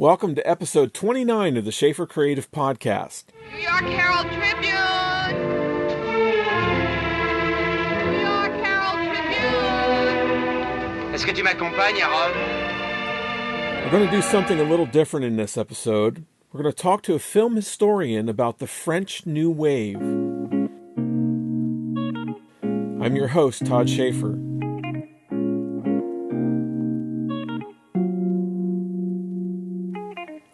Welcome to episode 29 of the Schaefer Creative Podcast. New York Herald Tribune! New York Herald Tribune! Est-ce que tu m'accompagnes, Harold? We're going to do something a little different in this episode. We're going to talk to a film historian about the French New Wave. I'm your host, Todd Schaefer.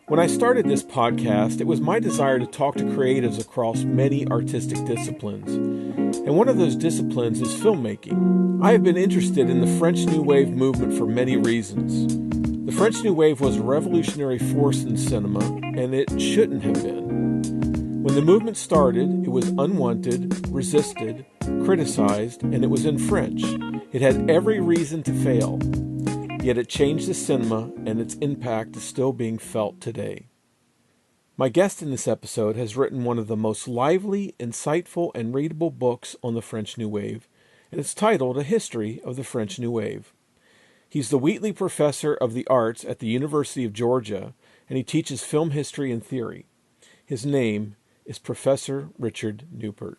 When I started this podcast, it was my desire to talk to creatives across many artistic disciplines. And one of those disciplines is filmmaking. I have been interested in the French New Wave movement for many reasons. The French New Wave was a revolutionary force in cinema, and it shouldn't have been. When the movement started, it was unwanted, resisted, criticized, and it was in French. It had every reason to fail. Yet it changed the cinema, and its impact is still being felt today. My guest in this episode has written one of the most lively, insightful, and readable books on the French New Wave, and it's titled A History of the French New Wave. He's the Wheatley Professor of the Arts at the University of Georgia, and he teaches film history and theory. His name is Professor Richard Neupert.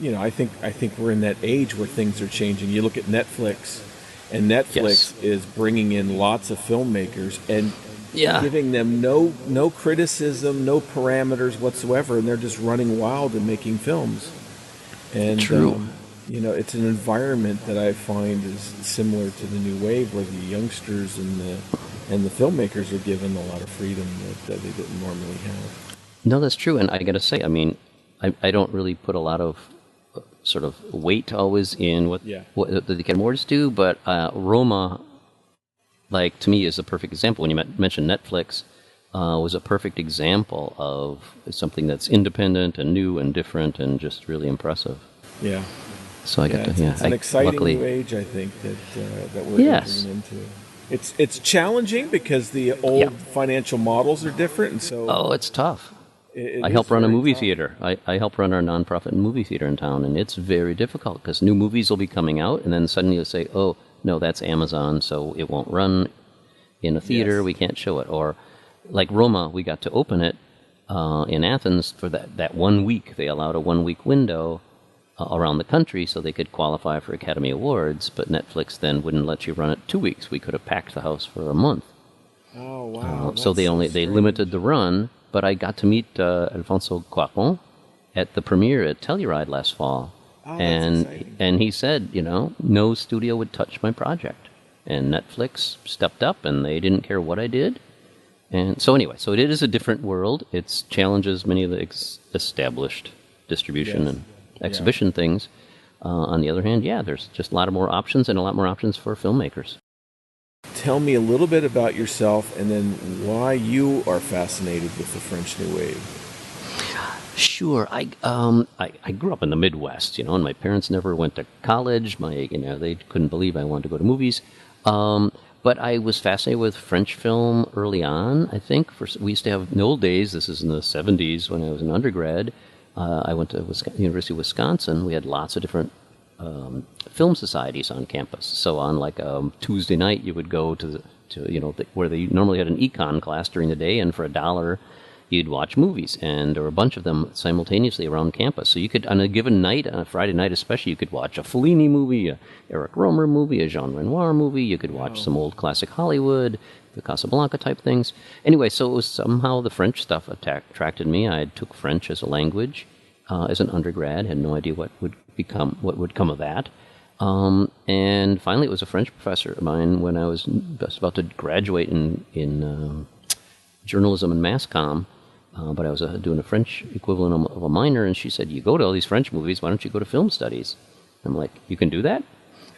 You know, I think we're in that age where things are changing. You look at Netflix. And Netflix is bringing in lots of filmmakers and giving them no criticism, no parameters whatsoever, and they're just running wild and making films. And you know, it's an environment that I find is similar to the new wave, where the youngsters and the filmmakers are given a lot of freedom that they didn't normally have. No, that's true, and I got to say, I mean, I don't really put a lot of sort of weight always in what the Academy Awards do, but Roma, like, to me, is a perfect example. When you mentioned Netflix, was a perfect example of something that's independent and new and different and just really impressive. Yeah. So I got to, it's an exciting new age, I think, that we're entering into. It's challenging because the old financial models are different, and so it's tough. I help run a movie theater. I help run our nonprofit movie theater in town, and it's very difficult because new movies will be coming out, and then suddenly you'll say, oh, no, that's Amazon, so it won't run in a theater. Yes. We can't show it. Or like Roma, we got to open it in Athens for that 1 week. They allowed a 1 week window around the country so they could qualify for Academy Awards, but Netflix then wouldn't let you run it 2 weeks. We could have packed the house for a month. Oh, wow. So they limited the run. But I got to meet Alfonso Cuarón at the premiere at Telluride last fall. Oh, and he said, you know, no studio would touch my project. And Netflix stepped up, and they didn't care what I did. And so anyway, so it is a different world. It challenges many of the established distribution and exhibition things. On the other hand, there's just a lot of more options, and a lot more options for filmmakers. Tell me a little bit about yourself and then why you are fascinated with the French New Wave. Sure. I grew up in the Midwest, you know, and my parents never went to college. They couldn't believe I wanted to go to movies. But I was fascinated with French film early on, I think. We used to have, in the old days, this is in the 70s when I was an undergrad, I went to University of Wisconsin. We had lots of different film societies on campus. So on like a Tuesday night, you would go to where they normally had an econ class during the day, and for $1, you'd watch movies, and there were a bunch of them simultaneously around campus. So you could, on a given night, on a Friday night especially, you could watch a Fellini movie, a Eric Romer movie, a Jean Renoir movie. You could watch some old classic Hollywood, the Casablanca type things. Anyway, so it was somehow the French stuff attracted me. I took French as a language as an undergrad, had no idea what would come of that. And finally, it was a French professor of mine when I was just about to graduate in journalism and mass comm, but I was doing a French equivalent of a minor, and she said, you go to all these French movies, why don't you go to film studies? I'm like, you can do that?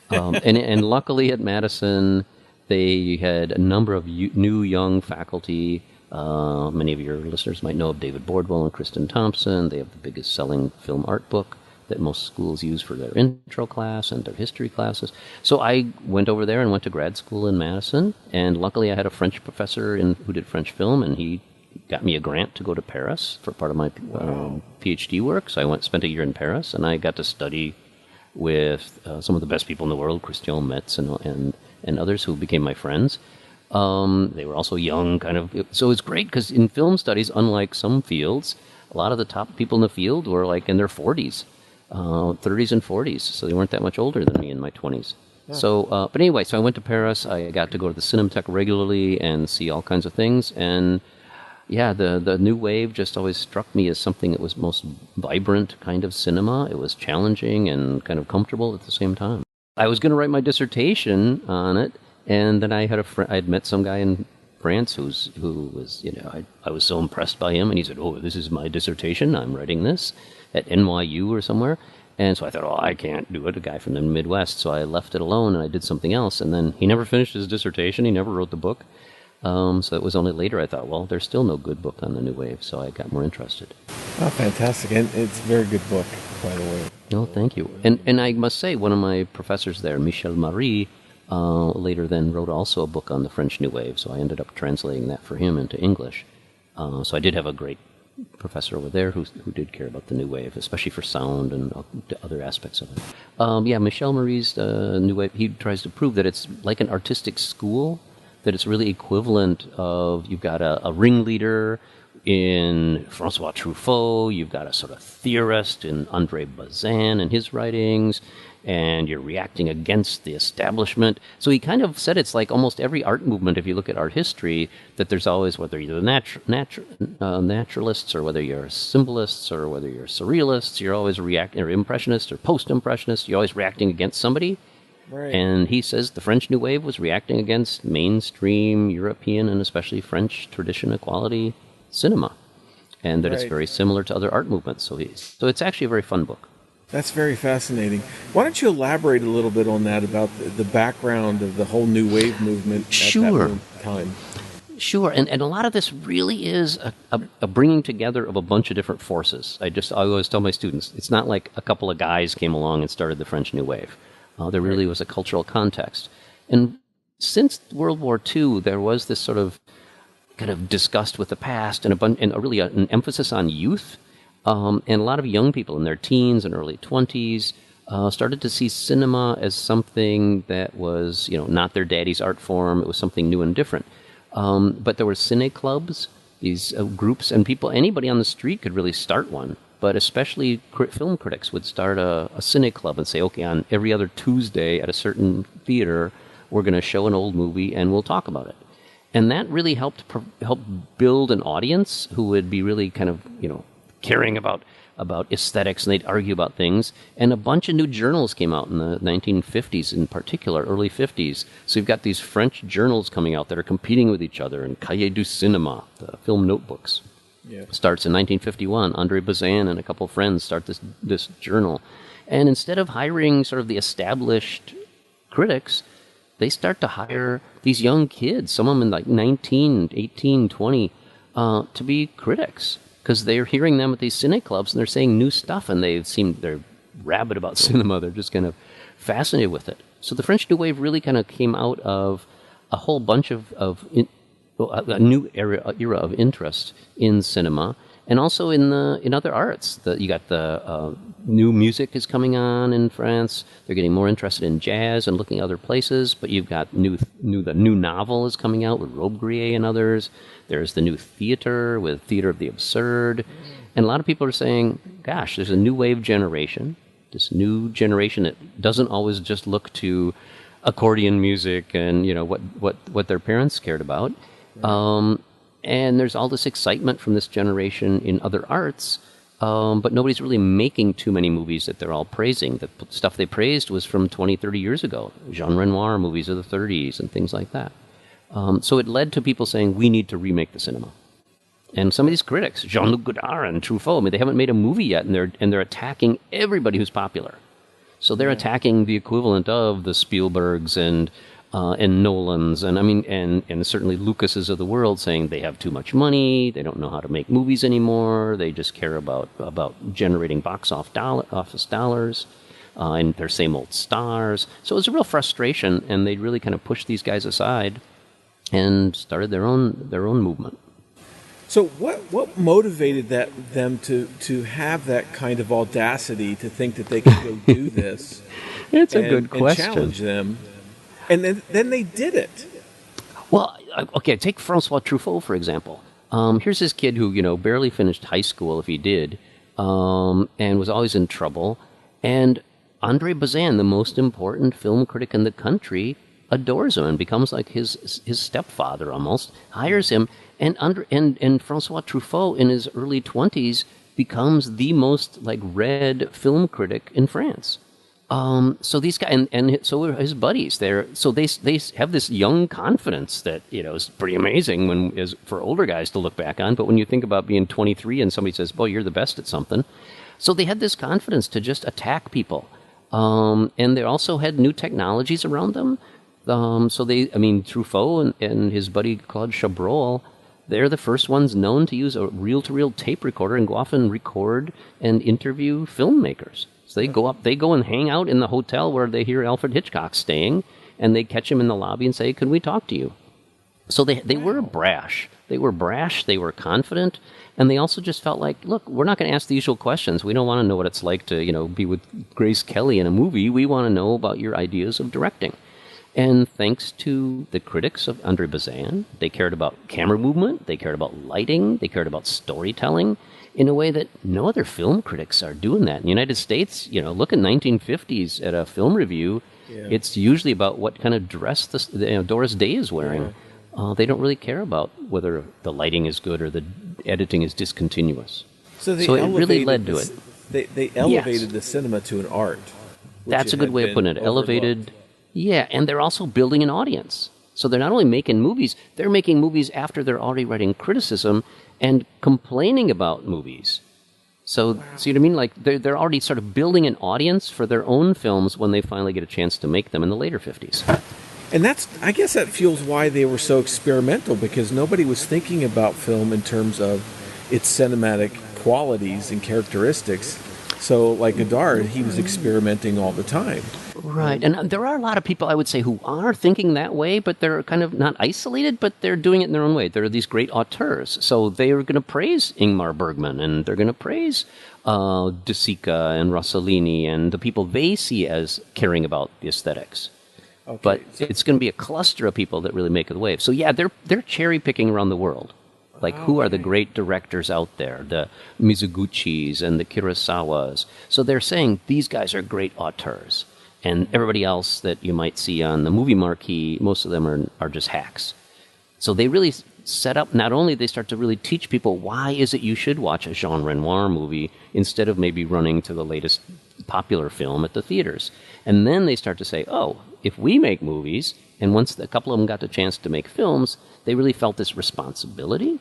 And luckily at Madison, they had a number of new young faculty. Many of your listeners might know of David Bordwell and Kristen Thompson. They have the biggest selling film art book that most schools use for their intro class and their history classes. So I went over there and went to grad school in Madison, and luckily I had a French professor who did French film, and he got me a grant to go to Paris for part of my PhD work. So I spent a year in Paris, and I got to study with some of the best people in the world, Christian Metz and others who became my friends. They were also young, kind of. So it's great because in film studies, unlike some fields, a lot of the top people in the field were like in their 40s, 30s and 40s. So they weren't that much older than me in my 20s. Yeah. So, but anyway, so I went to Paris. I got to go to the Cinematheque regularly and see all kinds of things. And yeah, the New Wave just always struck me as something that was most vibrant kind of cinema. It was challenging and kind of comfortable at the same time. I was going to write my dissertation on it, and then I had I'd met some guy in France who was, I was so impressed by him, and he said, "Oh, this is my dissertation. I'm writing this at NYU or somewhere." And so I thought, "Oh, I can't do it." A guy from the Midwest, so I left it alone and I did something else. And then he never finished his dissertation. He never wrote the book. So it was only later I thought, well, there's still no good book on the New Wave, so I got more interested. Oh, fantastic. And it's a very good book, by the way. Oh, thank you. And I must say, one of my professors there, Michel Marie, later then wrote also a book on the French New Wave, so I ended up translating that for him into English. So I did have a great professor over there who did care about the New Wave, especially for sound and other aspects of it. Michel Marie's New Wave, he tries to prove that it's like an artistic school, that it's really equivalent of, you've got a ringleader in Francois Truffaut, you've got a sort of theorist in André Bazin and his writings, and you're reacting against the establishment. So he kind of said it's like almost every art movement, if you look at art history, that there's always, whether you're naturalists or whether you're symbolists or whether you're surrealists, you're always reacting, or impressionists or post-impressionists, you're always reacting against somebody. Right. And he says the French New Wave was reacting against mainstream European and especially French tradition equality cinema, and that It's very similar to other art movements. So it's actually a very fun book. That's very fascinating. Why don't you elaborate a little bit on that, about the background of the whole New Wave movement at that time? Sure, and a lot of this really is a bringing together of a bunch of different forces. I always tell my students, it's not like a couple of guys came along and started the French New Wave. There really was a cultural context. And since World War II, there was this sort of kind of disgust with the past and really an emphasis on youth. And a lot of young people in their teens and early 20s started to see cinema as something that was, not their daddy's art form. It was something new and different. But there were cine clubs, these groups, and anybody on the street could really start one. But especially film critics would start a cine club and say, okay, on every other Tuesday at a certain theater, we're going to show an old movie and we'll talk about it. And that really helped build an audience who would be really kind of, caring about aesthetics, and they'd argue about things. And a bunch of new journals came out in the 1950s, in particular, early 50s. So you've got these French journals coming out that are competing with each other, and Cahiers du Cinéma, the film notebooks. Yeah. Starts in 1951. André Bazin and a couple of friends start this journal. And instead of hiring sort of the established critics, they start to hire these young kids, some of them in like 19, 18, 20, to be critics. Because they're hearing them at these cine clubs, and they're saying new stuff, and they're rabid about cinema. They're just kind of fascinated with it. So the French New Wave really kind of came out of a whole bunch of a new era of interest in cinema, and also in other arts. You got the new music is coming on in France. They're getting more interested in jazz and looking at other places. But you've got the new novel is coming out with Robbe-Grillet and others. There's the new theater with Theater of the Absurd, and a lot of people are saying, "Gosh, there's a new wave generation. This new generation that doesn't always just look to accordion music and what their parents cared about." And there's all this excitement from this generation in other arts, but nobody's really making too many movies that they're all praising. The stuff they praised was from 20, 30 years ago, Jean Renoir movies of the 30s and things like that. So it led to people saying, we need to remake the cinema. And some of these critics, Jean-Luc Godard and Truffaut, they haven't made a movie yet, and they're attacking everybody who's popular. So they're attacking the equivalent of the Spielbergs and Nolans, and certainly Lucases of the world, saying they have too much money, they don't know how to make movies anymore, they just care about generating box office dollars, and their same old stars. So it was a real frustration, and they really kind of pushed these guys aside and started their own movement. So what motivated them to have that kind of audacity to think that they could go do this? It's a good question. And challenge them. And then they did it. Well, okay, take Francois Truffaut, for example. Here's this kid who, barely finished high school, if he did, and was always in trouble. And Andre Bazin, the most important film critic in the country, adores him and becomes like his stepfather almost, hires him. And Francois Truffaut, in his early 20s, becomes the most read film critic in France. So these guys, and so are his buddies there. So they have this young confidence that, is pretty amazing for older guys to look back on. But when you think about being 23 and somebody says, boy, you're the best at something. So they had this confidence to just attack people. And they also had new technologies around them. Truffaut and his buddy Claude Chabrol, they're the first ones known to use a reel-to-reel tape recorder and go off and record and interview filmmakers. So they go and hang out in the hotel where they hear Alfred Hitchcock staying, and they catch him in the lobby and say, "Can we talk to you?" So they were brash. They were brash. They were confident, and they also just felt like, look, we're not going to ask the usual questions. We don't want to know what it's like to be with Grace Kelly in a movie. We want to know about your ideas of directing. And thanks to the critics of Andre Bazin, they cared about camera movement, they cared about lighting, they cared about storytelling in a way that no other film critics are doing that. In the United States, look at 1950s at a film review. Yeah. It's usually about what kind of dress Doris Day is wearing. Yeah. They don't really care about whether the lighting is good or the editing is discontinuous. So it really led to it. They elevated the cinema to an art. That's a good way of putting it. Elevated. Yeah, and they're also building an audience. So they're not only making movies, they're making movies after they're already writing criticism and complaining about movies. So, see what I mean? They're already sort of building an audience for their own films when they finally get a chance to make them in the later 50s. And I guess that fuels why they were so experimental, because nobody was thinking about film in terms of its cinematic qualities and characteristics. So, like Godard, he was experimenting all the time. Right, and there are a lot of people, I would say, who are thinking that way, but they're kind of not isolated, but they're doing it in their own way. There are these great auteurs, so they are going to praise Ingmar Bergman, and they're going to praise De Sica and Rossellini, and the people they see as caring about the aesthetics. Okay. But it's going to be a cluster of people that really make the wave. So yeah, they're cherry-picking around the world. Who are the great directors out there, the Mizoguchis and the Kurosawas. So they're saying these guys are great auteurs. And everybody else that you might see on the movie marquee, most of them are just hacks. So they really set up, not only they start to really teach people why is it you should watch a Jean Renoir movie instead of maybe running to the latest popular film at the theaters. And then they start to say, oh, if we make movies, and once a couple of them got the chance to make films, they really felt this responsibility.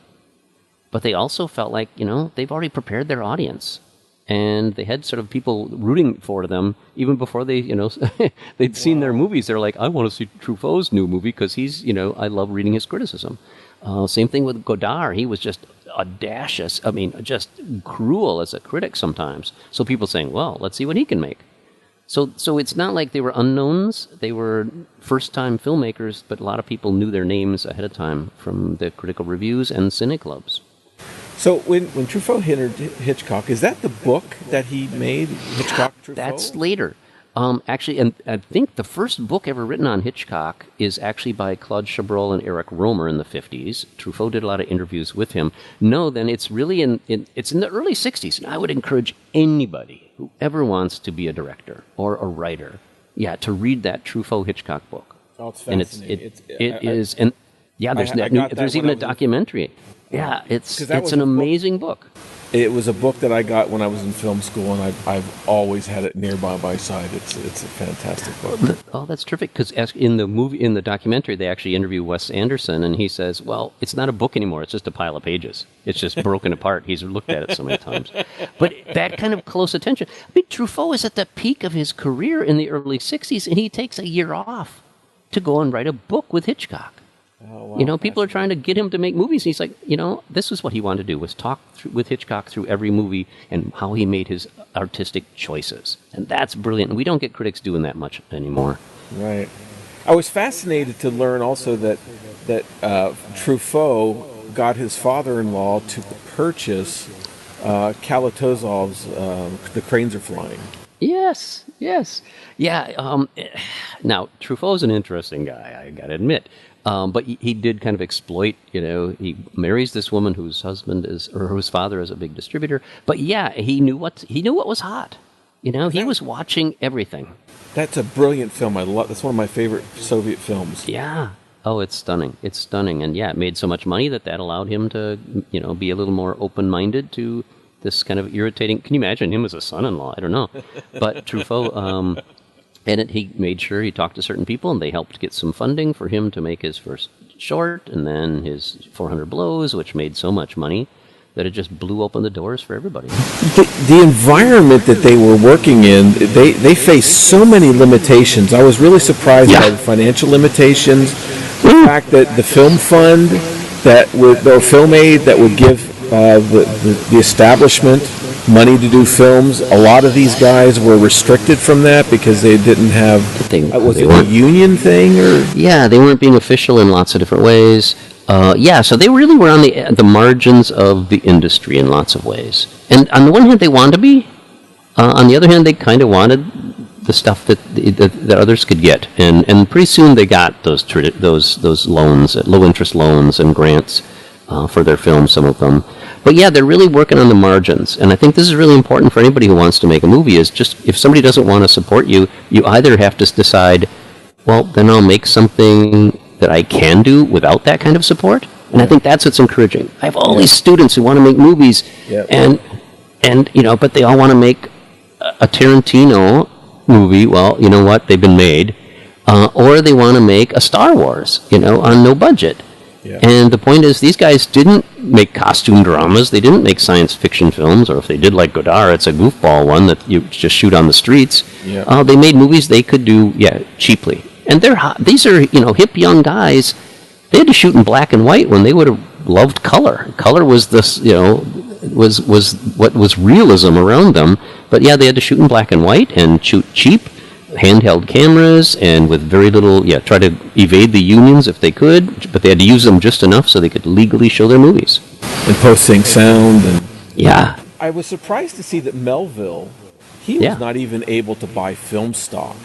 But they also felt like, they've already prepared their audience. And they had sort of people rooting for them even before they, they'd seen their movies. They're like, I want to see Truffaut's new movie because he's, I love reading his criticism. Same thing with Godard. He was just audacious. Just cruel as a critic sometimes. So people saying, well, let's see what he can make. So it's not like they were unknowns. They were first-time filmmakers, but a lot of people knew their names ahead of time from the critical reviews and cine clubs. So when Truffaut hindered Hitchcock, is that the book that he made, Hitchcock, Truffaut? That's later. Actually, and I think the first book ever written on Hitchcock is actually by Claude Chabrol and Eric Romer in the 50s. Truffaut did a lot of interviews with him. No, then it's really it's in the early 60s, and I would encourage anybody who ever wants to be a director or a writer, to read that Truffaut Hitchcock book. Oh, it's fascinating. There's even a documentary. Yeah, it's an amazing book. It was a book that I got when I was in film school, and I've always had it nearby my side. It's a fantastic book. Oh, that's terrific! Because in the documentary, they actually interview Wes Anderson, and he says, "Well, it's not a book anymore; it's just a pile of pages. It's just broken apart. He's looked at it so many times." But that kind of close attention. Truffaut is at the peak of his career in the early '60s, and he takes a year off to go and write a book with Hitchcock. Oh, wow. People are trying to get him to make movies. And he's like, this is what he wanted to do, was talk with Hitchcock through every movie and how he made his artistic choices. And that's brilliant. And we don't get critics doing that much anymore. Right. I was fascinated to learn also that Truffaut got his father-in-law to purchase Kalatozov's The Cranes Are Flying. Yes. Yeah. Now, Truffaut's an interesting guy, I got to admit. But he did kind of exploit, he marries this woman whose husband is, or whose father is a big distributor. But yeah, he knew what was hot. He was watching everything. That's a brilliant film. That's one of my favorite Soviet films. Yeah. Oh, it's stunning. It's stunning. And yeah, it made so much money that allowed him to, be a little more open-minded to this kind of irritating... Can you imagine him as a son-in-law? I don't know. But Truffaut, he made sure he talked to certain people, and they helped get some funding for him to make his first short, and then his 400 Blows, which made so much money that it just blew open the doors for everybody. The environment that they were working in, they faced so many limitations. I was really surprised by the financial limitations. The fact that the film fund or film aid that would give the establishment money to do films, a lot of these guys were restricted from that because they didn't have... Was it a union thing? Or? Yeah, they weren't being official in lots of different ways. So they really were on the margins of the industry in lots of ways. And on the one hand, they wanted to be. On the other hand, they kind of wanted the stuff that others could get. And pretty soon they got those loans, low interest loans and grants for their films, some of them. But yeah, they're really working on the margins. And I think this is really important for anybody who wants to make a movie, is just if somebody doesn't want to support you, you either have to decide, well, then I'll make something that I can do without that kind of support. And I think that's what's encouraging. I have all these students who want to make movies, and but they all want to make a Tarantino movie. Well, you know what? They've been made. Or they want to make a Star Wars, on no budget. Yeah. And the point is, these guys didn't make costume dramas. They didn't make science fiction films, or if they did, like Godard, it's a goofball one that you just shoot on the streets. Yeah. They made movies they could do, cheaply. And these are, hip young guys. They had to shoot in black and white when they would have loved color. Color was this, was what was realism around them. But yeah, they had to shoot in black and white and shoot cheap, handheld cameras, and with very little, try to evade the unions if they could, but they had to use them just enough so they could legally show their movies. And posting sound. And yeah. I was surprised to see that Melville, he was not even able to buy film stock.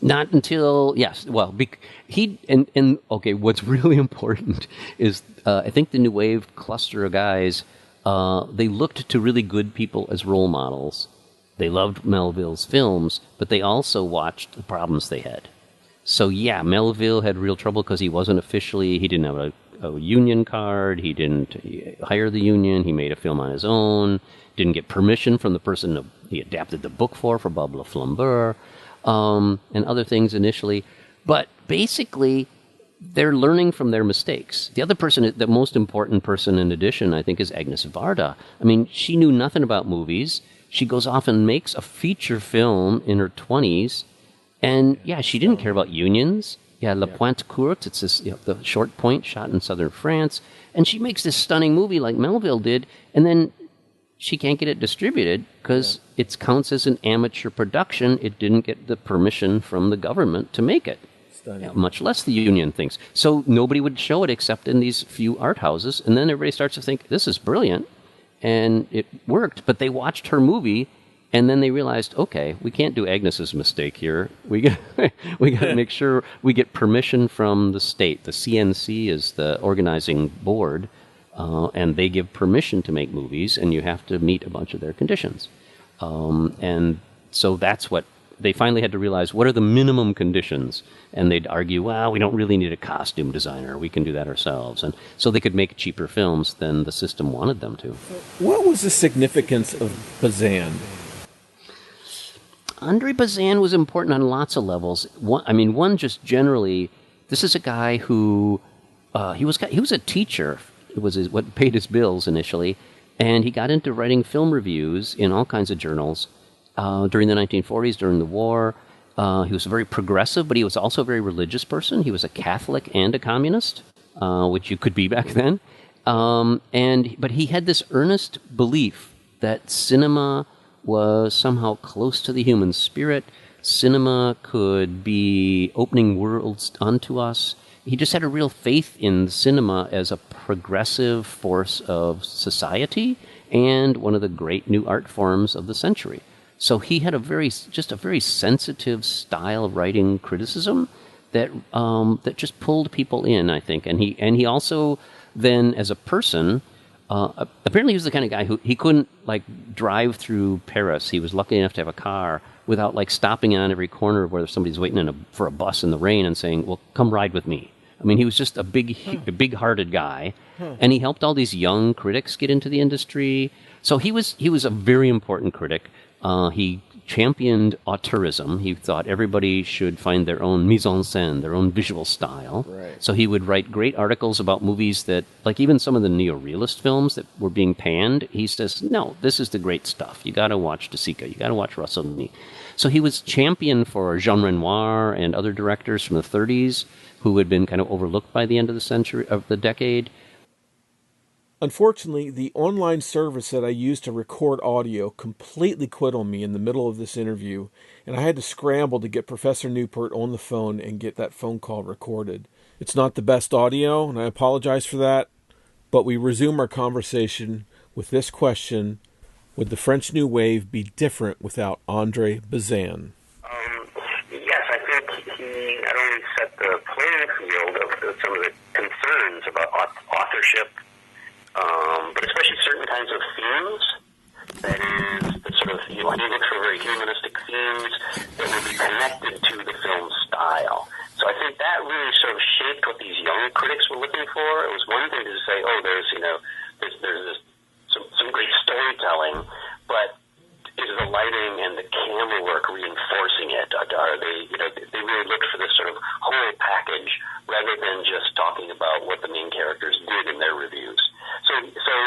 Not until, what's really important is, I think the New Wave cluster of guys, they looked to really good people as role models. They loved Melville's films, but they also watched the problems they had. So yeah, Melville had real trouble because he didn't have a union card, he didn't hire the union, he made a film on his own, didn't get permission from the person he adapted the book for Bob Le Flambeur. And other things initially. But basically, they're learning from their mistakes. The other person, the most important person in addition, I think, is Agnes Varda. I mean, she knew nothing about movies. She goes off and makes a feature film in her 20s. And, she didn't care about unions. La Pointe Courte, it's this, the short point shot in southern France. And she makes this stunning movie like Melville did. And then she can't get it distributed because it counts as an amateur production. It didn't get the permission from the government to make it, much less the union things. So nobody would show it except in these few art houses. And then everybody starts to think, this is brilliant. And it worked. But they watched her movie, and then they realized, okay, we can't do Agnes's mistake here. We got to make sure we get permission from the state. The CNC is the organizing board. And they give permission to make movies, and you have to meet a bunch of their conditions. And so that's what they finally had to realize, what are the minimum conditions? And they'd argue, well, we don't really need a costume designer. We can do that ourselves. And so they could make cheaper films than the system wanted them to. What was the significance of Bazin? Andre Bazin was important on lots of levels. One just generally, this is a guy who, he was a teacher. It was what paid his bills initially, and he got into writing film reviews in all kinds of journals during the 1940s, during the war. He was very progressive, but he was also a very religious person. He was a Catholic and a communist, which you could be back then. But he had this earnest belief that cinema was somehow close to the human spirit. Cinema could be opening worlds onto us. He just had a real faith in cinema as a progressive force of society and one of the great new art forms of the century. So he had a very sensitive style of writing criticism that just pulled people in, I think. And he also then, as a person, apparently he was the kind of guy who he couldn't like drive through Paris. He was lucky enough to have a car without like stopping on every corner where somebody's waiting for a bus in the rain and saying, "Well, come ride with me." I mean, he was just a big-hearted guy, and he helped all these young critics get into the industry. So he was a very important critic. He championed auteurism. He thought everybody should find their own mise en scène, their own visual style. Right. So he would write great articles about movies that, like even some of the neo-realist films that were being panned, he says, no, this is the great stuff. You got to watch De Sica. You got to watch Rossellini. So he was champion for Jean Renoir and other directors from the 30s who had been kind of overlooked by the end of the decade. Unfortunately, the online service that I used to record audio completely quit on me in the middle of this interview, and I had to scramble to get Professor Neupert on the phone and get that phone call recorded. It's not the best audio, and I apologize for that, but we resume our conversation with this question: would the French New Wave be different without Andre Bazin? Yes, I think he not only set the playing field of some of the concerns about authorship, but especially certain kinds of themes. That is, the sort of, he looked for very humanistic themes that would be connected to the film style. So I think that really sort of shaped what these young critics were looking for. It was one thing to say, oh, there's some great storytelling, but is the lighting and the camera work reinforcing it? Are they really looked for this sort of whole package rather than just talking about what the main characters did in their reviews. So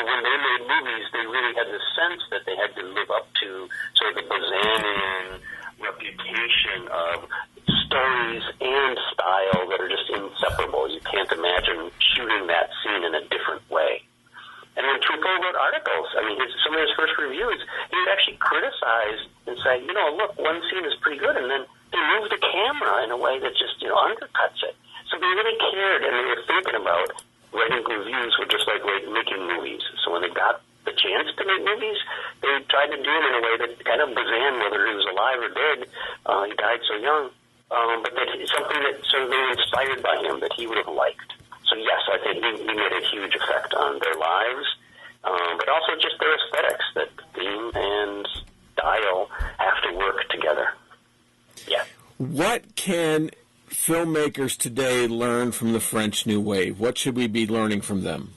when they made movies, they really had the sense that they had to live up to sort of the Bazinian reputation of stories and style that are just inseparable. You can't imagine shooting that scene in a different way. And when Truffaut wrote articles, I mean, some of his first reviews, he would actually criticize and say, look, one scene is pretty good, and then they move the camera in a way that just, undercuts it. So they really cared, and they were thinking about writing reviews were just like making movies. So when they got the chance to make movies, they tried to do them in a way that kind of Bazin, whether he was alive or dead, he died so young, but that something that sort of they were inspired by him that he would have liked. So yes, I think he made a huge effect on their lives, but also just their aesthetics, that theme and style have to work together. Yeah. What can filmmakers today learn from the French New Wave? What should we be learning from them?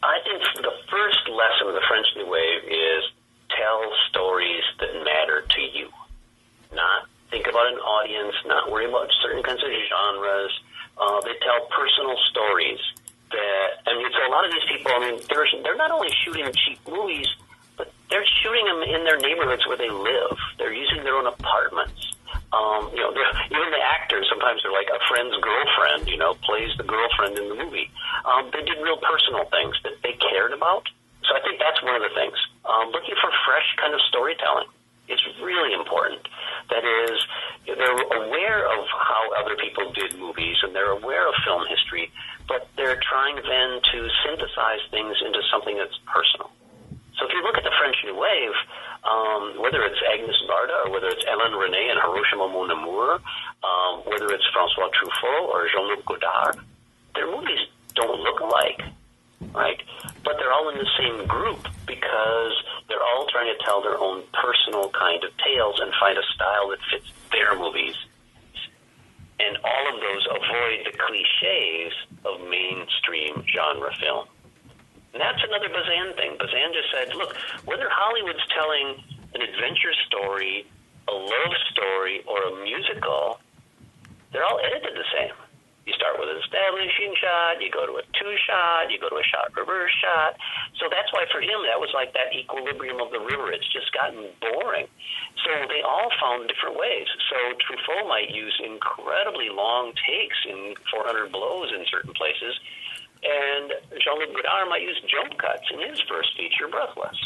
I think the first lesson of the French New Wave is tell stories that matter to you. Not think about an audience, not worry about certain kinds of genres. They tell personal stories that, so a lot of these people, they're not only shooting cheap movies, but they're shooting them in their neighborhoods where they live. They're using their own apartments. Even the actors, sometimes they're like a friend's girlfriend, plays the girlfriend in the movie. They did real personal things that they cared about. So I think that's one of the things. Looking for fresh kind of storytelling is really important. That is, they're aware of how other people did movies, and they're aware of film history, but they're trying then to synthesize things into something that's personal. So if you look at the French New Wave, whether it's Agnes Varda or whether it's Hélène René and Hiroshima Mon Amour, whether it's François Truffaut or Jean-Luc Godard, their movies don't look alike, right? But they're all in the same group because they're all trying to tell their own personal kind of tales and find a style that fits their movies. And all of those avoid the cliches of mainstream genre film. And that's another Bazin thing. Bazin just said, look, whether Hollywood's telling an adventure story, a love story, or a musical, they're all edited the same. You start with an establishing shot, you go to a two-shot, you go to a shot-reverse shot. So that's why for him that was like that equilibrium of the river. It's just gotten boring. So they all found different ways. So Truffaut might use incredibly long takes in 400 blows in certain places, and Jean-Luc Godard might use jump cuts in his first feature, Breathless.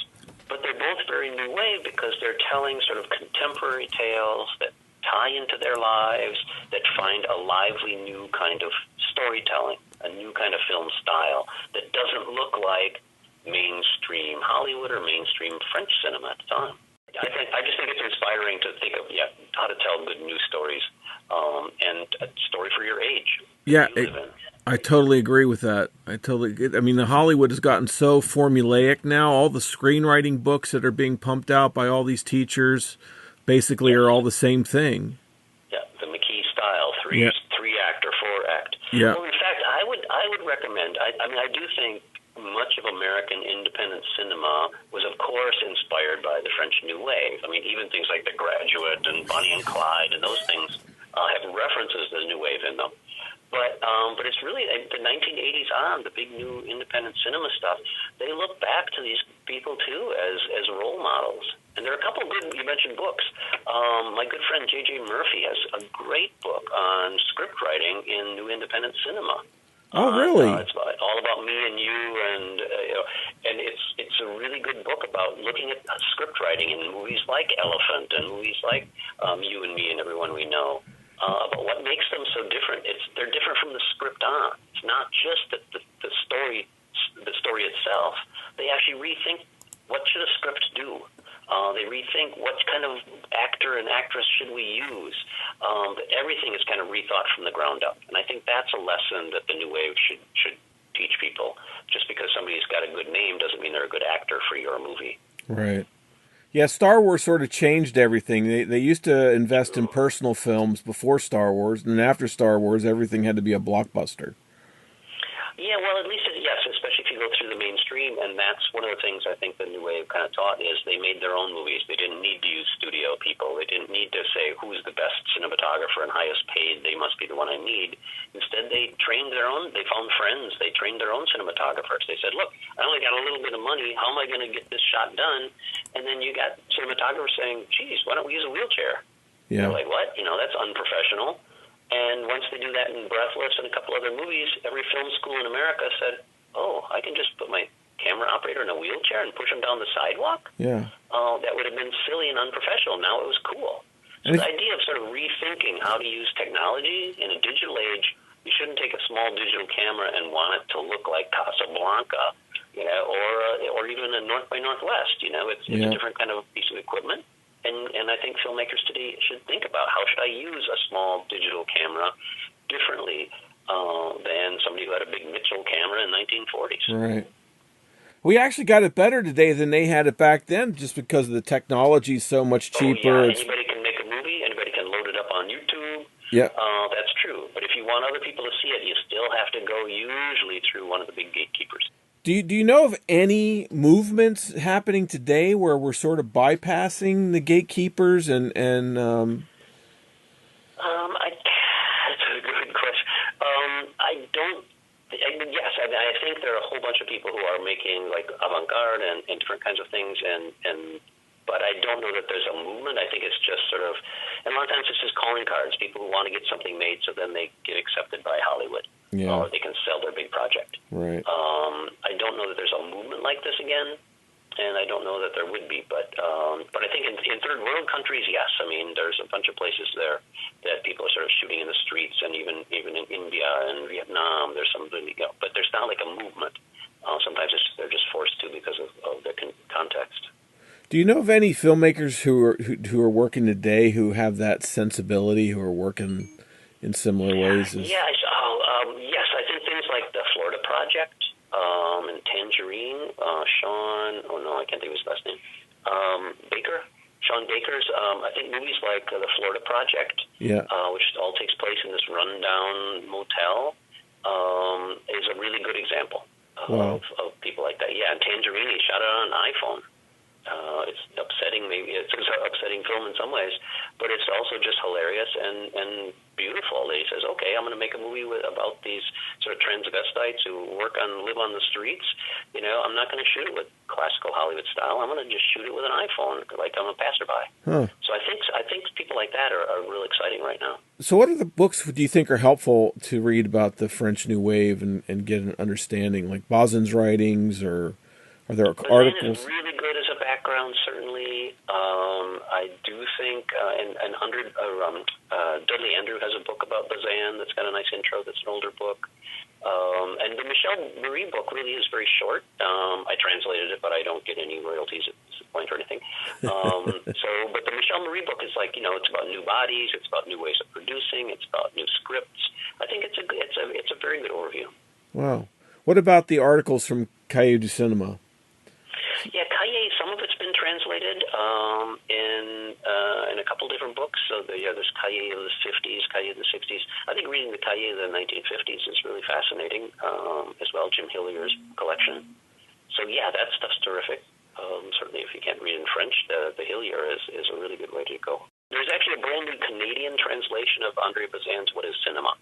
But they're both very new wave because they're telling sort of contemporary tales that tie into their lives, that find a lively new kind of storytelling, a new kind of film style that doesn't look like mainstream Hollywood or mainstream French cinema at the time. I just think it's inspiring to think of how to tell good news stories, and a story for your age. Yeah, you live in. I totally agree with that. I mean, the Hollywood has gotten so formulaic now. All the screenwriting books that are being pumped out by all these teachers basically are all the same thing. Yeah, the McKee style, three act or 4-act. Yeah. Well, in fact, I would recommend. I mean, I do think much of American independent cinema was, of course, inspired by the French New Wave. I mean, even things like The Graduate and Bonnie and Clyde and those things have references to the New Wave in them. But it's really the 1980s on, the big new independent cinema stuff. They look back to these people too as role models. And there are a couple of good, you mentioned books. My good friend J.J. Murphy has a great book on script writing in new independent cinema. Oh, really? It's all about me and you, and it's a really good book about looking at script writing in movies like Elephant and movies like You and Me and Everyone We Know. About what makes them so different. They're different from the script on. It's not just the story itself. They actually rethink what should a script do. They rethink what kind of actor and actress should we use. Everything is kind of rethought from the ground up, and I think that's a lesson that the New Wave should teach people. Just because somebody's got a good name doesn't mean they're a good actor for your movie. Right. Yeah, Star Wars sort of changed everything. They used to invest in personal films before Star Wars, and then after Star Wars, everything had to be a blockbuster. Yeah, well, at least, yes, especially if you go through the mainstream, and that's one of the things I think the New Wave kind of taught is they made their own movies. They didn't need to use studio people. They didn't need to say, who's the best cinematographer and highest paid, they must be the one I need. Instead, they found friends, they trained their own cinematographers. They said, look, I only got a little bit of money, how am I going to get this shot done? And then you got cinematographers saying, geez, why don't we use a wheelchair? Yeah. They're like, what? That's unprofessional. And once they do that in Breathless and a couple other movies, every film school in America said, oh, I can just put my camera operator in a wheelchair and push him down the sidewalk? Yeah. That would have been silly and unprofessional. Now it was cool. So the idea of sort of rethinking how to use technology in a digital age, you shouldn't take a small digital camera and want it to look like Casablanca, or even a North by Northwest. It's a different kind of piece of equipment. And I think filmmakers today should think about how should I use a small digital camera differently than somebody who had a big Mitchell camera in the 1940s. Right. We actually got it better today than they had it back then, just because the technology is so much cheaper. Oh, yeah. Anybody can make a movie. Anybody can load it up on YouTube. Yeah. That's true. But if you want other people to see it, you still have to go usually through one of the big gatekeepers. Do you know of any movements happening today where we're sort of bypassing the gatekeepers and that's a good question. I think there are a whole bunch of people who are making like avant-garde and different kinds of things, but I don't know that there's a movement. I think it's just sort of, and a lot of times it's just calling cards, people who want to get something made so then they get accepted by Hollywood. Yeah. Or they can sell their big project. Right. I don't know that there's a movement like this again, and I don't know that there would be. But I think in third world countries, yes. I mean, there's a bunch of places there that people are sort of shooting in the streets, and even in India and Vietnam, there's some really but there's not like a movement. Sometimes they're just forced to because of the context. Do you know of any filmmakers who are working today who have that sensibility, who are working in similar ways? Yes, I think things like the Florida Project and Tangerine, I can't think of his last name, Sean Baker's, I think movies like the Florida Project, which all takes place in this rundown motel, is a really good example of people like that. Yeah, and Tangerine, he shot it on an iPhone. It's upsetting, maybe it's an upsetting film in some ways, but it's also just hilarious and beautiful. He says, okay, I'm going to make a movie about these sort of transvestites who live on the streets. I'm not going to shoot it with classical Hollywood style. I'm going to just shoot it with an iPhone like I'm a passerby. Huh. So I think people like that are real exciting right now. So what are the books do you think are helpful to read about the French New Wave and get an understanding, like Bazin's writings, or are there articles? Bazin is really good as a background, certainly. I do think, Dudley Andrew has a book about Bazin that's got a nice intro. That's an older book. And the Michel Marie book really is very short. I translated it, but I don't get any royalties. the point or anything. But the Michel Marie book is like, it's about new bodies, it's about new ways of producing, it's about new scripts. I think it's a very good overview. Wow. What about the articles from Cahiers du Cinema? Yeah, Cahiers, some of it's been translated in a couple different books. So there's Cahiers of the 50s, Cahiers of the 60s. I think reading the Cahiers of the 1950s is really fascinating as well, Jim Hillier's collection. So yeah, that stuff's terrific. Certainly if you can't read in French, the Hillier is a really good way to go. There's actually a brand new Canadian translation of André Bazin's What is Cinema?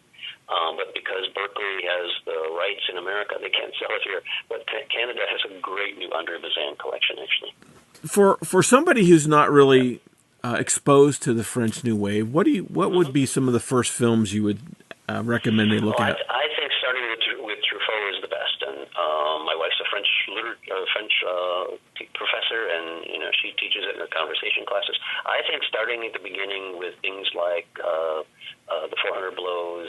But because Berkeley has the rights in America, they can't sell it here. But Canada has a great new André Bazin collection, actually. For somebody who's not really exposed to the French New Wave, what would be some of the first films you would recommend they look at? I think starting with Truffault is the best. And my wife's a French professor, and she teaches it in the conversation classes. I think starting at the beginning with things like the 400 Blows,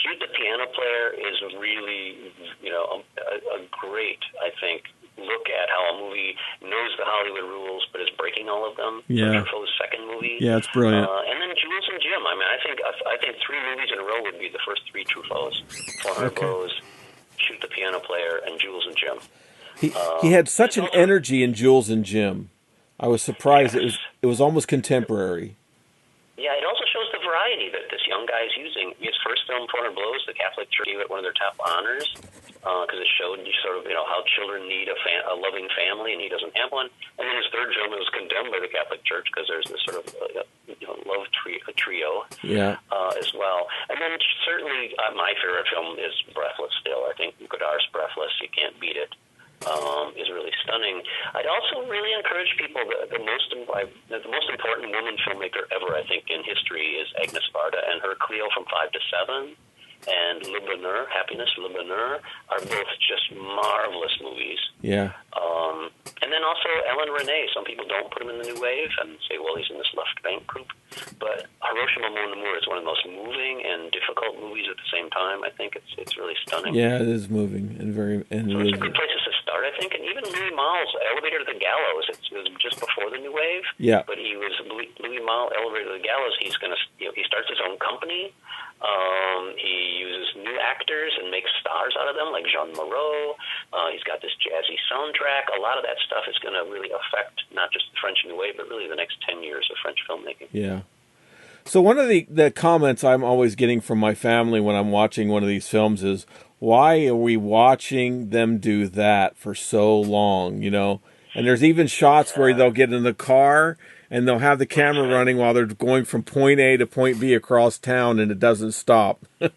Shoot the Piano Player is really a great, I think, look at how a movie knows the Hollywood rules but is breaking all of them. Yeah. Truffaut's second movie. Yeah, it's brilliant. And then Jules and Jim. I mean, I think 3 movies in a row would be the first 3 Truffauts: 400 Blows, Shoot the Piano Player, and Jules and Jim. He had such an energy in Jules and Jim. I was surprised. Yes. It was almost contemporary. Yeah, it also shows the variety that this young guy is using. His first film, 400 Blows, the Catholic Church gave it one of their top honors because it showed sort of how children need a loving family, and he doesn't have one. And then his third film, it was condemned by the Catholic Church because there's this sort of love trio as well. And then certainly my favorite film is Breathless still. I think Godard's Breathless, you can't beat it. Is really stunning. I'd also really encourage people, the most important woman filmmaker ever, I think, in history is Agnes Varda, and her Cleo from 5 to 7 and Le Bonheur, Happiness, Le Bonheur, are both just marvelous movies. Yeah. And then also Ellen Renee. Some people don't put him in the New Wave and say, well, he's in this left bank group. But Hiroshima Mon Amour is one of the most moving and difficult movies at the same time. I think it's really stunning. Yeah, it is moving and so really it's a good places to start, I think. And even Louis Malle's Elevator to the Gallows. It was just before the New Wave. Yeah. But he was Louis Malle, Elevator to the Gallows. He's going to he starts his own company. He uses new actors and makes stars out of them, like Jean Moreau. He's got this jazzy soundtrack. A lot of that stuff is going to really affect not just the French New Wave, but really the next 10 years of French filmmaking. Yeah. So one of the comments I'm always getting from my family when I'm watching one of these films is, why are we watching them do that for so long, And there's even shots where they'll get in the car and they'll have the camera running while they're going from point A to point B across town, and it doesn't stop. It's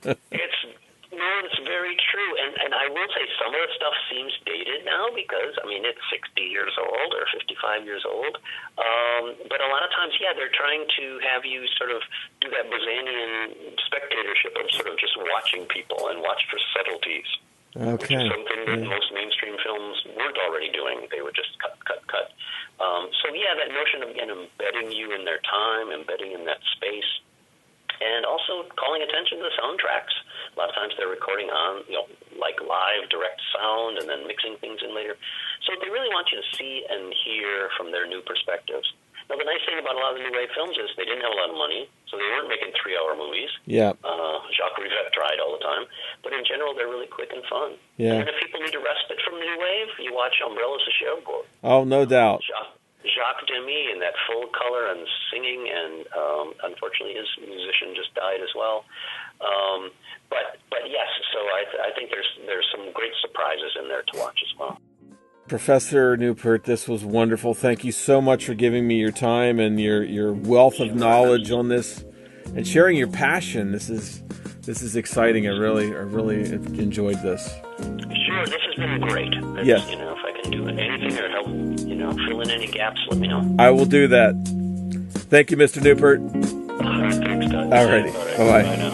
very true. And I will say some of the stuff seems dated now because, it's 60 years old or 55 years old. But a lot of times, they're trying to have you sort of do that Bazinian spectatorship of sort of just watching people and watch for subtleties. Okay. Which is something that most mainstream films weren't already doing. They would just cut. That notion of, again, embedding you in their time, embedding in that space, and also calling attention to the soundtracks. A lot of times they're recording on, like live direct sound and then mixing things in later. So they really want you to see and hear from their new perspectives. Now, the nice thing about a lot of the New Wave films is they didn't have a lot of money, so they weren't making 3-hour movies. Yeah. Jacques Rivette tried all the time. But in general, they're really quick and fun. Yeah. And if people need a respite from the New Wave, you watch Umbrellas of Cherbourg. Oh, no doubt. Jacques Demy in that full color and singing, and unfortunately his musician just died as well. But yes, so I think there's some great surprises in there to watch as well. Professor Neupert, this was wonderful. Thank you so much for giving me your time and your wealth of knowledge on this and sharing your passion. This is exciting. I really enjoyed this. Sure, this has been great. Yes. If I can do anything or help, fill in any gaps, let me know. I will do that. Thank you, Mr. Neupert. All right, thanks, Doug. All righty. Bye-bye. Bye now.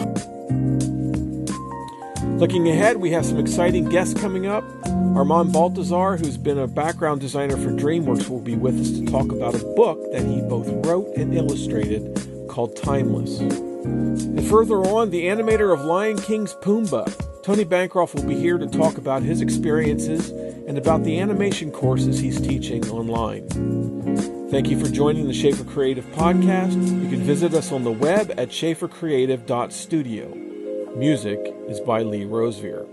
Looking ahead, we have some exciting guests coming up. Armand Baltazar, who's been a background designer for DreamWorks, will be with us to talk about a book that he both wrote and illustrated called Timeless. And further on, the animator of Lion King's Pumbaa, Tony Bancroft, will be here to talk about his experiences and about the animation courses he's teaching online. Thank you for joining the Schaefer Creative Podcast. You can visit us on the web at schaefercreative.studio. Music is by Lee Rosevere.